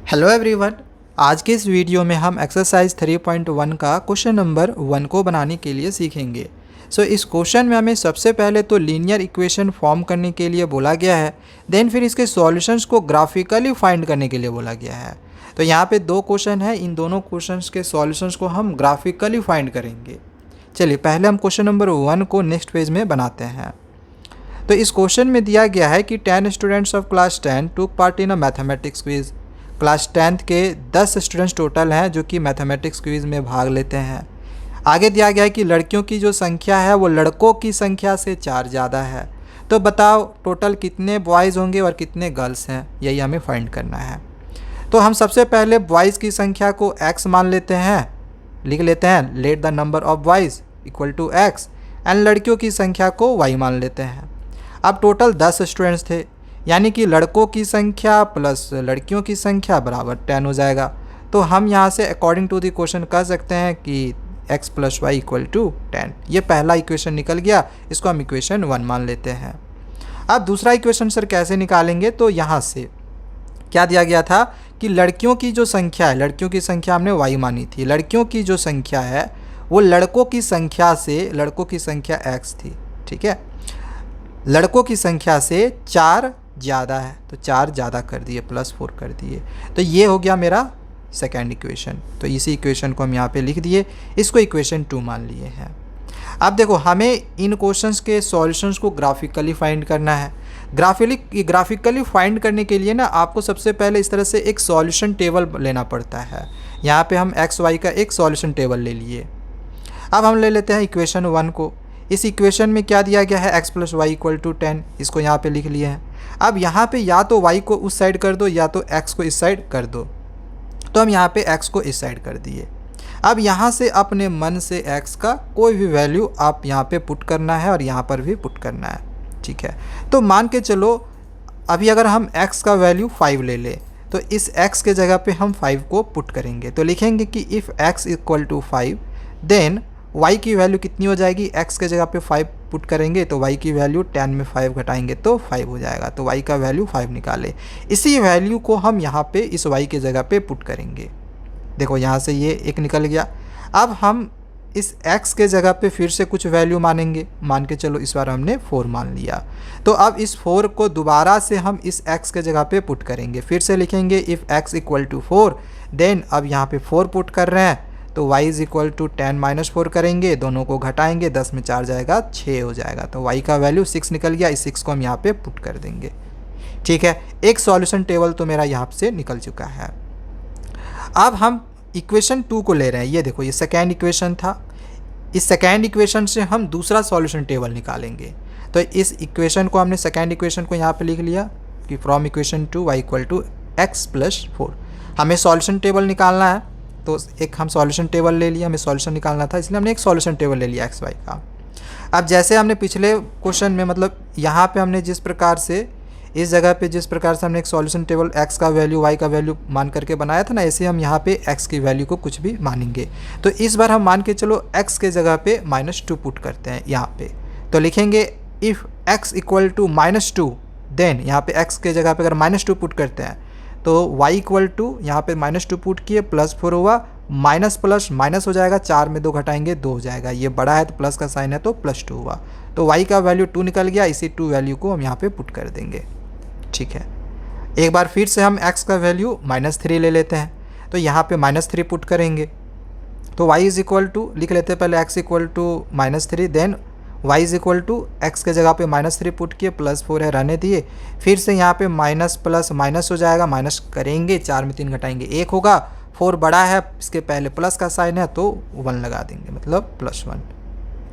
Hello everyone. आज के इस वीडियो में हम एक्सरसाइज 3.1 का क्वेश्चन नंबर 1 को बनाने के लिए सीखेंगे। इस क्वेश्चन में हमें सबसे पहले तो लीनियर इक्वेशन फॉर्म करने के लिए बोला गया है, देन फिर इसके सॉल्यूशंस को ग्राफिकली फाइंड करने के लिए बोला गया है। तो यहाँ पे दो क्वेश्चन है, इन दोनों क्वेश्चंस के सॉल्यूशंस को हम ग्राफिकली फाइंड करेंगे। चलिए पहले हम क्वेश्चन नंबर 1 को नेक्स्ट पेज में बनाते हैं। तो इस क्वेश्चन में दिया गया है कि 10 स्टूडेंट्स ऑफ क्लास 10 टूक part in a mathematics quiz. Class 10th के 10 स्टूडेंट्स टोटल हैं जो कि मैथमेटिक्स क्विज में भाग लेते हैं। आगे दिया गया है कि लड़कियों की जो संख्या है वो लड़कों की संख्या से 4 ज़्यादा है। तो बताओ टोटल कितने बॉयज़ होंगे और कितने गर्ल्स हैं, यही हमें फाइंड करना है। तो हम सबसे पहले बॉयज़ की संख्या को x मान लेते हैं, लिख लेते हैं let the number of boys equal to x, and लड़कियों की संख्या को y मान लेते हैं। अब टोटल 10 स्टूडेंट्स थे, यानी कि लड़कों की संख्या प्लस लड़कियों की संख्या बराबर 10 हो जाएगा। तो हम यहाँ से अकॉर्डिंग टू द क्वेश्चन कह सकते हैं कि x plus y equal to 10। ये पहला इक्वेशन निकल गया, इसको हम इक्वेशन 1 मान लेते हैं। अब दूसरा इक्वेशन सर कैसे निकालेंगे, तो यहाँ से क्या दिया गया था कि लड़कियों की जो संख्या है, लड़कियों की संख्या हमने y मानी थी, लड़कियों की जो संख्या है वो लड़कों की संख्या से, लड़कों की संख्या x थी, ठीक है, लड़कों की संख्या से 4 ज़्यादा है, तो 4 ज़्यादा कर दिए, +4 कर दिए। तो ये हो गया मेरा सेकेंड इक्वेशन। तो इसी इक्वेशन को हम यहाँ पे लिख दिए, इसको इक्वेशन 2 मान लिए हैं। अब देखो हमें इन क्वेश्चंस के सॉल्यूशंस को ग्राफिकली फाइंड करना है। ग्राफिकली फाइंड करने के लिए ना आपको सबसे पहले इस तरह से एक सॉल्यूशन टेबल लेना पड़ता है। यहाँ पर हम एक्स वाई का एक सॉल्यूशन टेबल ले लिए। अब हम ले लेते हैं इक्वेशन 1 को। इस इक्वेशन में क्या दिया गया है, x plus y equal to 10, इसको यहाँ पे लिख लिए हैं। अब यहाँ पे या तो y को उस साइड कर दो या तो x को इस साइड कर दो, तो हम यहाँ पे x को इस साइड कर दिए। अब यहाँ से अपने मन से x का कोई भी वैल्यू आप यहाँ पे पुट करना है और यहाँ पर भी पुट करना है, ठीक है। तो मान के चलो अभी अगर हम x का वैल्यू 5 ले लें, तो इस x के जगह पे हम 5 को पुट करेंगे। तो लिखेंगे कि if x equal to 5 then y की वैल्यू कितनी हो जाएगी, x के जगह पे 5 पुट करेंगे तो y की वैल्यू 10 में 5 घटाएंगे तो 5 हो जाएगा। तो y का वैल्यू 5 निकाले। इसी वैल्यू को हम यहाँ पे इस y के जगह पे पुट करेंगे। देखो यहाँ से ये एक निकल गया। अब हम इस x के जगह पे फिर से कुछ वैल्यू मानेंगे। मान के चलो इस बार हमने 4 मान लिया। तो अब इस 4 को दोबारा से हम इस x के जगह पे पुट करेंगे। फिर से लिखेंगे if x equal to 4 then अब यहाँ पे 4 पुट कर रहे हैं, तो y is equal to 10 minus 4 करेंगे, दोनों को घटाएंगे, 10 में 4 जाएगा 6 हो जाएगा। तो y का वैल्यू 6 निकल गया। इस 6 को हम यहाँ पे पुट कर देंगे, ठीक है। एक सॉल्यूशन टेबल तो मेरा यहाँ से निकल चुका है। अब हम इक्वेशन 2 को ले रहे हैं। ये देखो ये सेकेंड इक्वेशन था, इस सेकेंड इक्वेशन से हम दूसरा सॉल्यूशन टेबल निकालेंगे। तो इस इक्वेशन को हमने सेकेंड इक्वेशन को यहाँ पर लिख लिया कि from equation 2 y equal to x plus 4। हमें सॉल्यूशन टेबल निकालना है, तो एक हम सॉल्यूशन टेबल ले लिया, हमें सॉल्यूशन निकालना था इसलिए हमने एक सॉल्यूशन टेबल ले लिया एक्स वाई का। अब जैसे हमने पिछले क्वेश्चन में, मतलब यहाँ पे हमने जिस प्रकार से इस जगह पे जिस प्रकार से हमने एक सॉल्यूशन टेबल एक्स का वैल्यू वाई का वैल्यू मान करके बनाया था ना, ऐसे हम यहाँ पे एक्स की वैल्यू को कुछ भी मानेंगे। तो इस बार हम मान के चलो एक्स के जगह पे -2 पुट करते हैं यहाँ पे। तो लिखेंगे if x equal to -2 then यहाँ पे एक्स के जगह पे अगर -2 पुट करते हैं तो y इक्वल टू यहाँ पे -2 पुट किए, +4 हुआ, माइनस प्लस माइनस हो जाएगा, 4 में 2 घटाएंगे 2 हो जाएगा। ये बड़ा है तो प्लस का साइन है तो +2 हुआ। तो y का वैल्यू 2 निकल गया। इसी 2 वैल्यू को हम यहाँ पे पुट कर देंगे, ठीक है। एक बार फिर से हम x का वैल्यू -3 ले लेते हैं, तो यहाँ पे -3 पुट करेंगे। तो y इज़ इक्वल टू लिख लेते हैं पहले x equal to -3 then y is equal to x के जगह पे -3 पुट किए, +4 है रहने दिए। फिर से यहाँ पे माइनस प्लस माइनस हो जाएगा, माइनस करेंगे, 4 में 3 घटाएंगे 1 होगा। 4 बड़ा है, इसके पहले प्लस का साइन है तो 1 लगा देंगे, मतलब +1,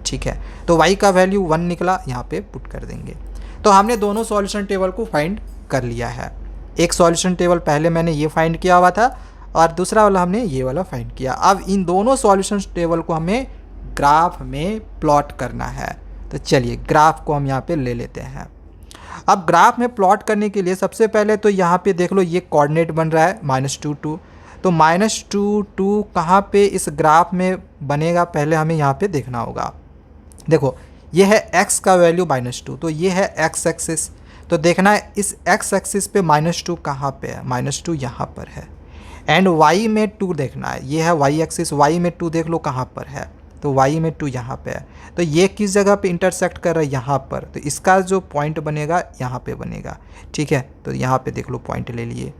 ठीक है। तो y का वैल्यू 1 निकला, यहाँ पे पुट कर देंगे। तो हमने दोनों सॉल्यूशन टेबल को फाइंड कर लिया है। एक सॉल्यूशन टेबल पहले मैंने ये फाइंड किया हुआ था और दूसरा वाला हमने ये वाला फाइंड किया। अब इन दोनों सॉल्यूशन टेबल को हमें ग्राफ में प्लॉट करना है। तो चलिए ग्राफ को हम यहाँ पे ले लेते हैं। अब ग्राफ में प्लॉट करने के लिए सबसे पहले तो यहाँ पे देख लो ये कोऑर्डिनेट बन रहा है -2 2। तो -2 2 कहाँ पे इस ग्राफ में बनेगा, पहले हमें यहाँ पे देखना होगा। देखो ये है x का वैल्यू -2, तो ये है x एक्सिस। तो देखना है इस x एक्सिस पे -2 कहाँ पे है, -2 यहाँ पर है। एंड y में 2 देखना है, ये है y एक्सिस, y में 2 देख लो कहाँ पर है, तो y में 2 यहाँ पे है, तो ये किस जगह पे इंटरसेक्ट कर रहा है, यहाँ पर, तो इसका जो पॉइंट बनेगा यहाँ पे बनेगा, ठीक है। तो यहाँ पे देख लो पॉइंट ले लिए।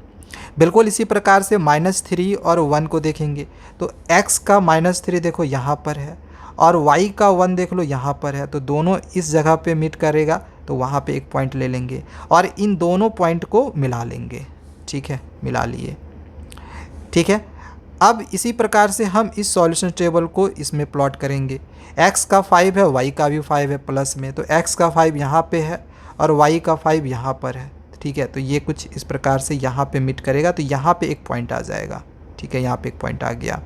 बिल्कुल इसी प्रकार से -3 और 1 को देखेंगे, तो x का -3 देखो यहाँ पर है और y का 1 देख लो यहाँ पर है, तो दोनों इस जगह पे मीट करेगा, तो वहाँ पे एक पॉइंट ले लेंगे और इन दोनों पॉइंट को मिला लेंगे, ठीक है, मिला लिए, ठीक है। अब इसी प्रकार से हम इस सॉल्यूशन टेबल को इसमें प्लॉट करेंगे। x का 5 है, y का भी 5 है प्लस में, तो x का 5 यहाँ पे है और y का 5 यहाँ पर है, ठीक है। तो ये कुछ इस प्रकार से यहाँ पे मीट करेगा, तो यहाँ पे एक पॉइंट आ जाएगा, ठीक है, यहाँ पे एक पॉइंट आ गया।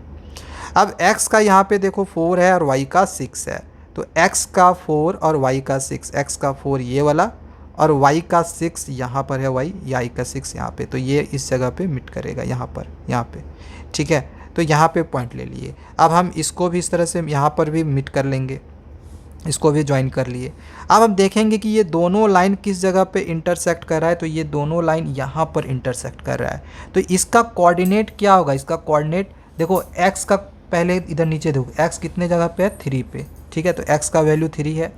अब x का यहाँ पे देखो 4 है और y का 6 है, तो x का 4 और y का 6, x का 4 ये वाला और y का 6 यहाँ पर है, y का 6 यहाँ पे, तो ये इस जगह पे मीट करेगा, यहाँ पर, यहाँ पे, ठीक है। तो यहाँ पे पॉइंट ले लिए। अब हम इसको भी इस तरह से यहाँ पर भी मीट कर लेंगे, इसको भी ज्वाइन कर लिए। अब हम देखेंगे कि ये दोनों लाइन किस जगह पे इंटरसेक्ट कर रहा है, तो ये दोनों लाइन यहाँ पर इंटरसेक्ट कर रहा है, तो इसका कोऑर्डिनेट क्या होगा, इसका कोऑर्डिनेट देखो x का, पहले इधर नीचे देखो x कितने जगह पे है, 3 पे, ठीक है, तो x का वैल्यू 3 है,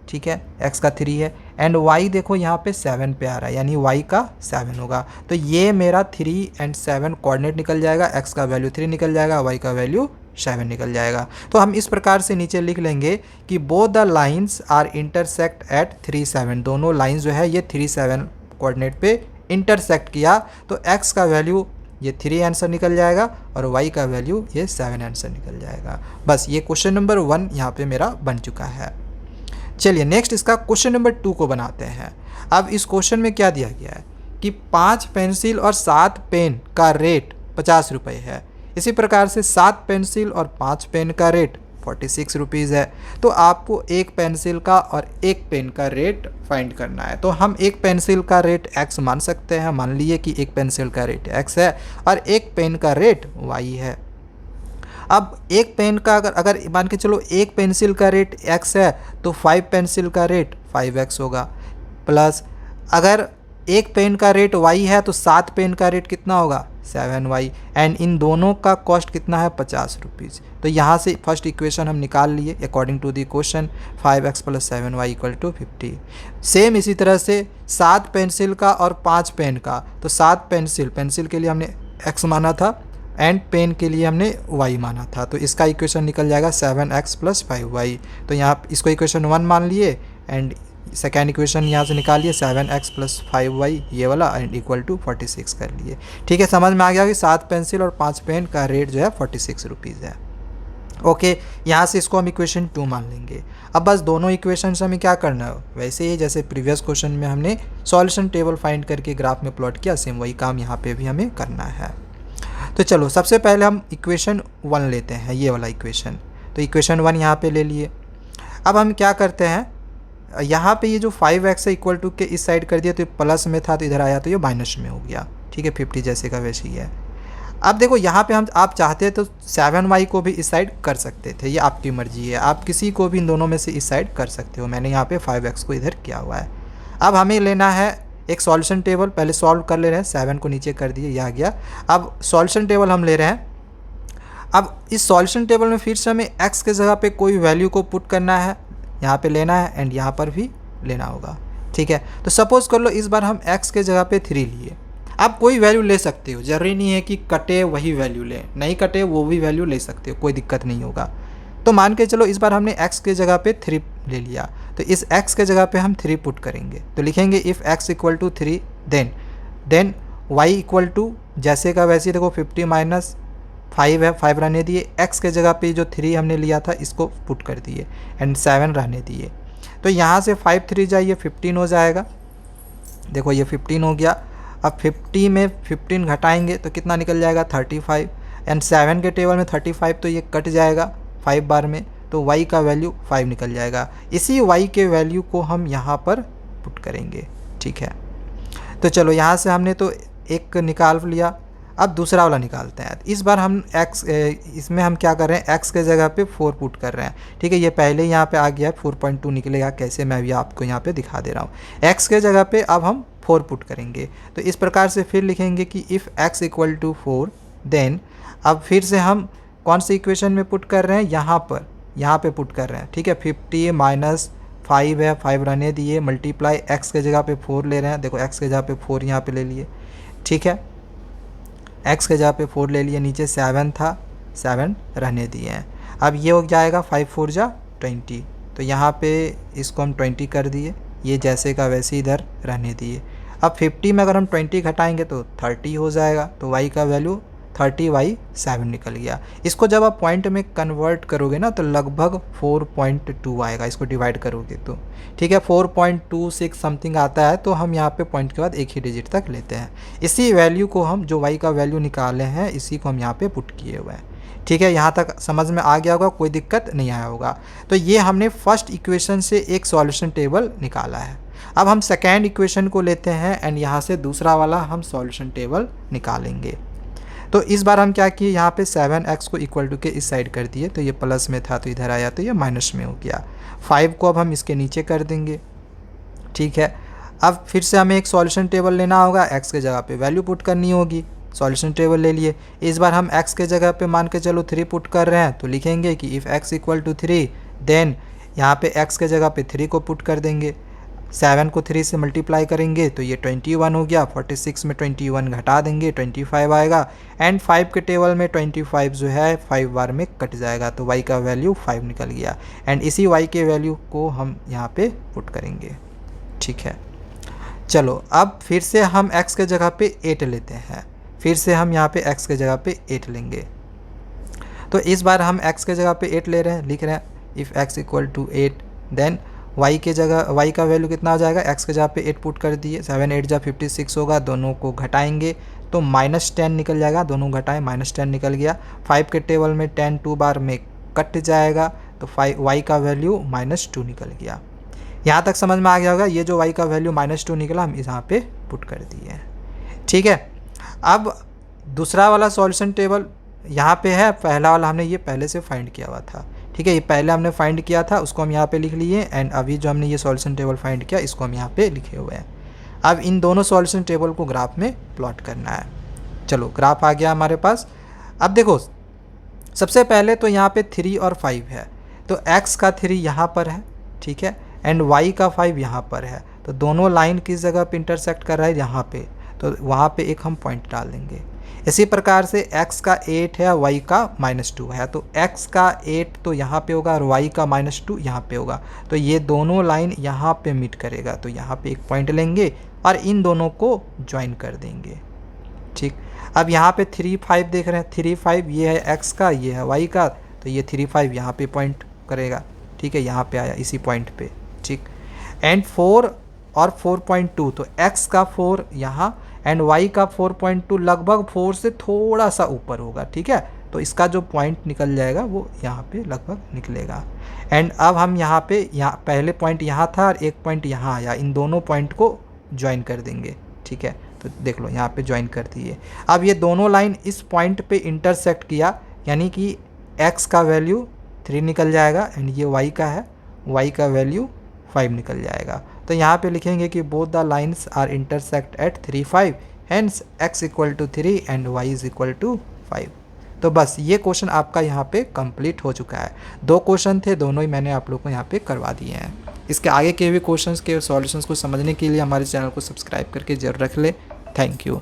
ठीक है, x का 3 है एंड y देखो यहाँ पे 7 पे आ रहा है, यानी y का 7 होगा, तो ये मेरा 3 एंड 7 कोऑर्डिनेट निकल जाएगा, x का वैल्यू 3 निकल जाएगा, y का वैल्यू 7 निकल जाएगा। तो हम इस प्रकार से नीचे लिख लेंगे कि both the lines are intersect at 3 7, दोनों लाइंस जो है ये 3 7 कोऑर्डिनेट पे इंटरसेक्ट किया, तो x का वैल्यू ये 3 आंसर निकल जाएगा और y का वैल्यू ये 7 आंसर निकल जाएगा। बस ये क्वेश्चन नंबर 1 यहाँ पे मेरा बन चुका है। चलिए नेक्स्ट इसका क्वेश्चन नंबर 2 को बनाते हैं। अब इस क्वेश्चन में क्या दिया गया है कि 5 पेंसिल और 7 पेन का रेट 50 रुपये है, इसी प्रकार से 7 पेंसिल और 5 पेन का रेट 46 रुपीज़ है, तो आपको एक पेंसिल का और एक पेन का रेट फाइंड करना है। तो हम एक पेंसिल का रेट x मान सकते हैं, मान लिए कि एक पेंसिल का रेट x है और एक पेन का रेट y है। अब एक पेन का अगर मान के चलो एक पेंसिल का रेट x है, तो 5 पेंसिल का रेट 5x होगा, प्लस अगर एक पेन का रेट y है तो 7 पेन का रेट कितना होगा, 7y, एंड इन दोनों का कॉस्ट कितना है, 50 रुपीज़। तो यहाँ से फर्स्ट इक्वेशन हम निकाल लिए according to the question, 5x + 7y = 50। Same इसी तरह से 7 पेंसिल का और 5 पेन का, तो 7 पेंसिल के लिए हमने x माना था एंड पेन के लिए हमने y माना था, तो इसका इक्वेशन निकल जाएगा 7x + 5y। तो यहाँ इसको इक्वेशन 1 मान लिए एंड सेकेंड इक्वेशन यहाँ से निकालिए 7x + 5y ये वाला एंड = 46 कर लिए। ठीक है, समझ में आ गया कि 7 पेंसिल और 5 पेन का रेट जो है 46 रुपीज़ है। ओके, यहाँ से इसको हम इक्वेशन 2 मान लेंगे। अब बस दोनों इक्वेशन से हमें क्या करना है, वैसे ही जैसे प्रीवियस क्वेश्चन में हमने सॉल्यूशन टेबल फाइंड करके ग्राफ में प्लॉट किया, सेम वही काम यहाँ पे भी हमें करना है। तो चलो सबसे पहले हम इक्वेशन 1 लेते हैं, ये वाला इक्वेशन। तो इक्वेशन 1 यहाँ पे ले लिए। अब हम क्या करते हैं, यहाँ पे ये जो 5x है = के इस साइड कर दिया, तो प्लस में था तो इधर आया तो ये माइनस में हो गया। ठीक है, 50 जैसे का वैसे ही है। अब देखो यहाँ पे हम आप चाहते तो 7y को भी इस साइड कर सकते थे, ये आपकी मर्जी है, आप किसी को भी इन दोनों में से इस साइड कर सकते हो। मैंने यहाँ पे 5x को इधर किया हुआ है। अब हमें लेना है एक सॉल्यूशन टेबल, पहले सॉल्व कर ले रहे हैं, 7 को नीचे कर दिए, ये आ गया। अब सॉल्यूशन टेबल हम ले रहे हैं। अब इस सॉल्यूशन टेबल में फिर से हमें x के जगह पे कोई वैल्यू को पुट करना है, यहाँ पे लेना है एंड यहाँ पर भी लेना होगा। ठीक है, तो सपोज़ कर लो इस बार हम x के जगह पे 3 लिए। आप कोई वैल्यू ले सकते हो, ज़रूरी नहीं है कि कटे वही वैल्यू लें, नहीं कटे वो भी वैल्यू ले सकते हो, कोई दिक्कत नहीं होगा। तो मान के चलो इस बार हमने x के जगह पे 3 ले लिया, तो इस x के जगह पे हम 3 पुट करेंगे। तो लिखेंगे इफ़ x = 3 देन y = जैसे का वैसे, देखो 50 - 5 है, 5 रहने दिए, x के जगह पे जो 3 हमने लिया था इसको पुट कर दिए एंड 7 रहने दिए। तो यहाँ से 5 3 जाइए 15 हो जाएगा। देखो ये 15 हो गया। अब 50 में 15 घटाएंगे तो कितना निकल जाएगा, 35, एंड 7 के टेबल में 35 तो ये कट जाएगा 5 बार में, तो y का वैल्यू 5 निकल जाएगा। इसी y के वैल्यू को हम यहाँ पर पुट करेंगे। ठीक है, तो चलो यहाँ से हमने तो एक निकाल लिया, अब दूसरा वाला निकालते हैं। इस बार हम इसमें हम क्या कर रहे हैं, x के जगह पे 4 पुट कर रहे हैं। ठीक है, ये पहले यहाँ पे आ गया है, 4.2 निकलेगा, कैसे मैं अभी आपको यहाँ पे दिखा दे रहा हूँ। x के जगह पे अब हम 4 पुट करेंगे। तो इस प्रकार से फिर लिखेंगे कि इफ़ x = 4 देन अब फिर से हम कौन सी इक्वेशन में पुट कर रहे हैं, यहाँ पे पुट कर रहे हैं, ठीक है। 50 माइनस 5 है, 5 रहने दिए, मल्टीप्लाई x के जगह पे 4 ले रहे हैं, देखो x के जगह पे 4 यहाँ पे ले लिए, ठीक है। x के जगह पे 4 ले लिए, नीचे 7 था, 7 रहने दिए हैं। अब ये हो जाएगा 5 4 जा 20, तो यहाँ पे इसको हम 20 कर दिए, ये जैसे का वैसे इधर रहने दिए। अब 50 में अगर हम 20 घटाएंगे तो 30 हो जाएगा, तो y का वैल्यू 30/7 निकल गया। इसको जब आप पॉइंट में कन्वर्ट करोगे ना तो लगभग 4.2 आएगा, इसको डिवाइड करोगे तो, ठीक है। 4.26 समथिंग आता है, तो हम यहाँ पे पॉइंट के बाद एक ही डिजिट तक लेते हैं। इसी वैल्यू को हम जो y का वैल्यू निकाले हैं इसी को हम यहाँ पे पुट किए हुए हैं, ठीक है। यहाँ तक समझ में आ गया होगा, कोई दिक्कत नहीं आया होगा। तो ये हमने फर्स्ट इक्वेशन से एक सॉल्यूशन टेबल निकाला है। अब हम सेकेंड इक्वेशन को लेते हैं एंड यहाँ से दूसरा वाला हम सॉल्यूशन टेबल निकालेंगे। तो इस बार हम क्या किए, यहाँ पे 7x को इक्वल टू के इस साइड कर दिए, तो ये प्लस में था तो इधर आया तो ये माइनस में हो गया। 5 को अब हम इसके नीचे कर देंगे, ठीक है। अब फिर से हमें एक सॉल्यूशन टेबल लेना होगा, x के जगह पे वैल्यू पुट करनी होगी, सॉल्यूशन टेबल ले लिए। इस बार हम x के जगह पे मान के चलो 3 पुट कर रहे हैं, तो लिखेंगे कि if x equal to 3 then यहाँ पे x के जगह पे 3 को पुट कर देंगे, 7 को 3 से मल्टीप्लाई करेंगे तो ये 21 हो गया, 46 में 21 घटा देंगे 25 आएगा, एंड 5 के टेबल में 25 जो है 5 बार में कट जाएगा, तो y का वैल्यू 5 निकल गया। एंड इसी y के वैल्यू को हम यहाँ पे पुट करेंगे, ठीक है। चलो अब फिर से हम x के जगह पे 8 लेते हैं, फिर से हम यहाँ पे x के जगह पे 8 लेंगे। तो इस बार हम x के जगह पे 8 ले रहे हैं, लिख रहे हैं if x equal to 8 then y के जगह y का वैल्यू कितना आ जाएगा, x के जगह पे 8 पुट कर दिए, 7 8 जा 56 होगा, दोनों को घटाएंगे तो -10 निकल जाएगा, दोनों घटाएं -10 निकल गया। 5 के टेबल में 10 2 बार में कट जाएगा, तो y का वैल्यू -2 निकल गया। यहाँ तक समझ में आ गया होगा, ये जो y का वैल्यू -2 निकला हम यहाँ पे पुट कर दिए, ठीक है। अब दूसरा वाला सॉल्यूशन टेबल यहाँ पे है, पहला वाला हमने ये पहले से फाइंड किया हुआ था, ठीक है। ये पहले हमने फाइंड किया था, उसको हम यहाँ पे लिख लिए, एंड अभी जो हमने ये सॉल्यूशन टेबल फाइंड किया इसको हम यहाँ पे लिखे हुए हैं। अब इन दोनों सॉल्यूशन टेबल को ग्राफ में प्लॉट करना है। चलो ग्राफ आ गया हमारे पास। अब देखो सबसे पहले तो यहाँ पे 3 और 5 है, तो x का 3 यहाँ पर है, ठीक है, एंड y का 5 यहाँ पर है, तो दोनों लाइन किस जगह पे इंटरसेक्ट कर रहा है, यहाँ पे, तो वहाँ पे एक हम पॉइंट डाल देंगे। इसी प्रकार से x का 8 है, y का -2 है, तो x का 8 तो यहाँ पे होगा और y का -2 यहाँ पे होगा, तो ये दोनों लाइन यहाँ पे मीट करेगा, तो यहाँ पे एक पॉइंट लेंगे और इन दोनों को ज्वाइन कर देंगे, ठीक। अब यहाँ पे 3 5 देख रहे हैं, 3 5 ये है x का, ये है y का, तो ये 3 5 यहाँ पे पॉइंट करेगा, ठीक है, यहाँ पे आया इसी पॉइंट पे, ठीक। एंड 4 और 4.2, तो x का 4 यहाँ एंड y का 4.2 लगभग 4 से थोड़ा सा ऊपर होगा, ठीक है, तो इसका जो पॉइंट निकल जाएगा वो यहाँ पे लगभग निकलेगा। एंड अब हम यहाँ पे पहले पॉइंट यहाँ था और एक पॉइंट यहाँ आया, इन दोनों पॉइंट को ज्वाइन कर देंगे, ठीक है, तो देख लो यहाँ पे ज्वाइन कर दिए। अब ये दोनों लाइन इस पॉइंट पे इंटरसेक्ट किया, यानी कि x का वैल्यू 3 निकल जाएगा एंड ये y का है, y का वैल्यू 5 निकल जाएगा। तो यहाँ पे लिखेंगे कि both the lines are intersect at 3 5, hence x equal to 3 and y is equal to 5। तो बस ये क्वेश्चन आपका यहाँ पे कंप्लीट हो चुका है। 2 क्वेश्चन थे, दोनों ही मैंने आप लोग को यहाँ पे करवा दिए हैं। इसके आगे के भी क्वेश्चंस के सॉल्यूशंस को समझने के लिए हमारे चैनल को सब्सक्राइब करके जरूर रख ले। Thank you.